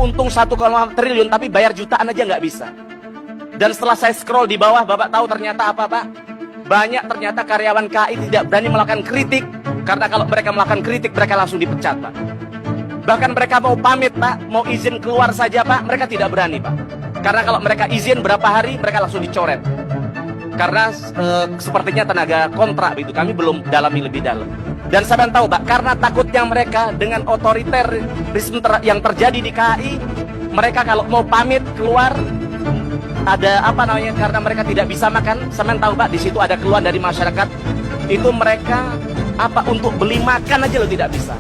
untung 1,5 triliun tapi bayar jutaan aja nggak bisa. Dan setelah saya scroll di bawah, Bapak tahu ternyata apa, Pak? Banyak ternyata karyawan KAI tidak berani melakukan kritik, karena kalau mereka melakukan kritik, mereka langsung dipecat, Pak. Bahkan mereka mau pamit, Pak, mau izin keluar saja, Pak, mereka tidak berani, Pak. Karena kalau mereka izin berapa hari, mereka langsung dicoret. Karena sepertinya tenaga kontrak, itu kami belum dalami lebih dalam. Dan saya tahu, Pak, karena takutnya mereka dengan otoriterisme yang terjadi di KAI, mereka kalau mau pamit keluar, ada apa namanya, karena mereka tidak bisa makan. Saya tahu, Pak, di situ ada keluhan dari masyarakat, itu mereka apa untuk beli makan aja lo tidak bisa.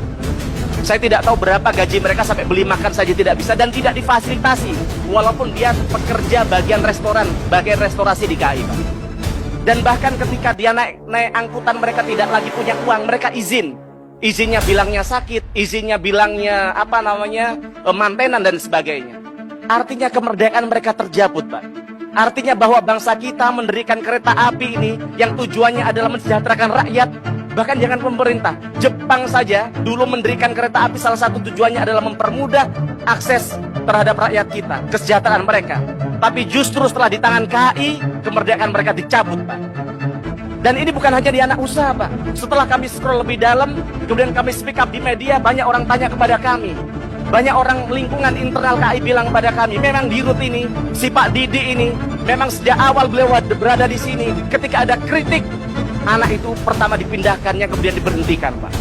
Saya tidak tahu berapa gaji mereka sampai beli makan saja tidak bisa dan tidak difasilitasi, walaupun dia pekerja bagian restoran, bagian restorasi di KAI, Pak. Dan bahkan ketika dia naik angkutan, mereka tidak lagi punya uang, mereka izin. Izinnya bilangnya sakit, izinnya bilangnya apa namanya, mantenan dan sebagainya. Artinya kemerdekaan mereka terjabut, Pak. Artinya bahwa bangsa kita mendirikan kereta api ini yang tujuannya adalah mensejahterakan rakyat. Bahkan jangan pemerintah, Jepang saja dulu mendirikan kereta api, salah satu tujuannya adalah mempermudah akses terhadap rakyat kita, kesejahteraan mereka. Tapi justru setelah di tangan KAI, kemerdekaan mereka dicabut, Pak. Dan ini bukan hanya di anak usaha, Pak. Setelah kami scroll lebih dalam, kemudian kami speak up di media, banyak orang tanya kepada kami. Banyak orang lingkungan internal KAI bilang kepada kami, memang di Rut ini, si Pak Didi ini, memang sejak awal beliau berada di sini, ketika ada kritik, anak itu pertama dipindahkannya, kemudian diberhentikan, Pak.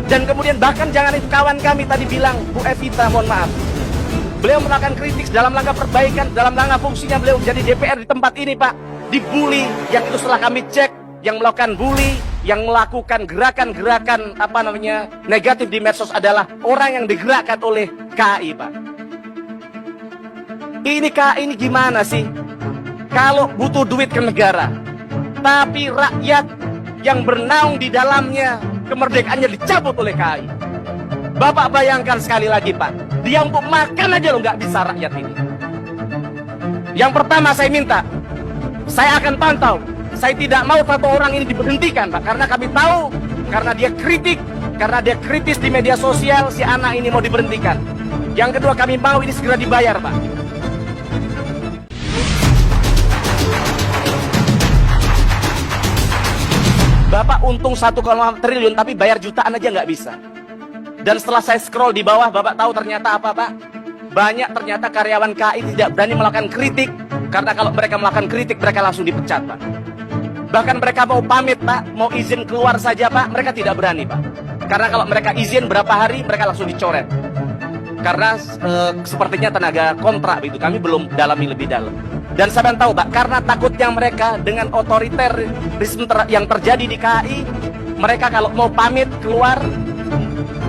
Dan kemudian bahkan jangan itu kawan kami tadi bilang, Bu Evita, mohon maaf, beliau melakukan kritik dalam langkah perbaikan, dalam langkah fungsinya beliau jadi DPR di tempat ini, Pak. Dibully, yang itu setelah kami cek, yang melakukan bully, yang melakukan gerakan-gerakan apa namanya negatif di medsos adalah orang yang digerakkan oleh KAI, Pak. Ini KAI ini gimana sih? Kalau butuh duit ke negara, tapi rakyat yang bernaung di dalamnya, kemerdekaannya dicabut oleh KAI. Bapak bayangkan sekali lagi, Pak, dia untuk makan aja lo nggak bisa rakyat ini. Yang pertama saya minta, saya akan pantau. Saya tidak mau satu orang ini diberhentikan, Pak, karena kami tahu, karena dia kritik, karena dia kritis di media sosial, si anak ini mau diberhentikan. Yang kedua, kami mau ini segera dibayar, Pak. Bapak untung 1,5 triliun tapi bayar jutaan aja nggak bisa. Dan setelah saya scroll di bawah, Bapak tahu ternyata apa, Pak? Banyak ternyata karyawan KAI tidak berani melakukan kritik, karena kalau mereka melakukan kritik, mereka langsung dipecat, Pak. Bahkan mereka mau pamit, Pak, mau izin keluar saja, Pak, mereka tidak berani, Pak. Karena kalau mereka izin berapa hari, mereka langsung dicoret. Karena sepertinya tenaga kontrak, itu kami belum dalami lebih dalam. Dan saya tahu, Pak, karena takutnya mereka dengan otoriterisme yang terjadi di KAI, mereka kalau mau pamit keluar,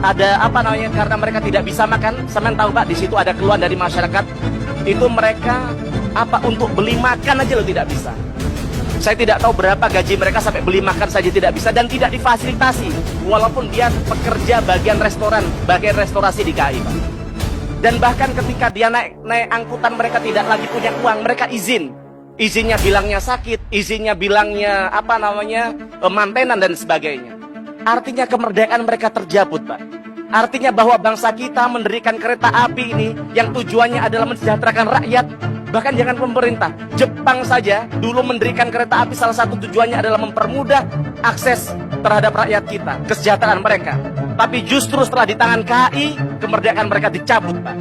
ada apa namanya, karena mereka tidak bisa makan. Saya tahu, Pak, di situ ada keluhan dari masyarakat, itu mereka apa untuk beli makan aja lo tidak bisa. Saya tidak tahu berapa gaji mereka sampai beli makan saja tidak bisa dan tidak difasilitasi, walaupun dia pekerja bagian restoran, bagian restorasi di KAI, Pak. Dan bahkan ketika dia naik angkutan, mereka tidak lagi punya uang, mereka izin. Izinnya bilangnya sakit, izinnya bilangnya apa namanya, mantenan dan sebagainya. Artinya kemerdekaan mereka terjabut, Pak. Artinya bahwa bangsa kita mendirikan kereta api ini yang tujuannya adalah mensejahterakan rakyat. Bahkan jangan pemerintah, Jepang saja dulu mendirikan kereta api, salah satu tujuannya adalah mempermudah akses terhadap rakyat kita, kesejahteraan mereka. Tapi justru setelah di tangan KAI, kemerdekaan mereka dicabut, Pak.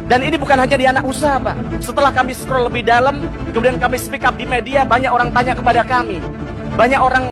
Dan ini bukan hanya di anak usaha, Pak. Setelah kami scroll lebih dalam, kemudian kami speak up di media, banyak orang tanya kepada kami. Banyak orang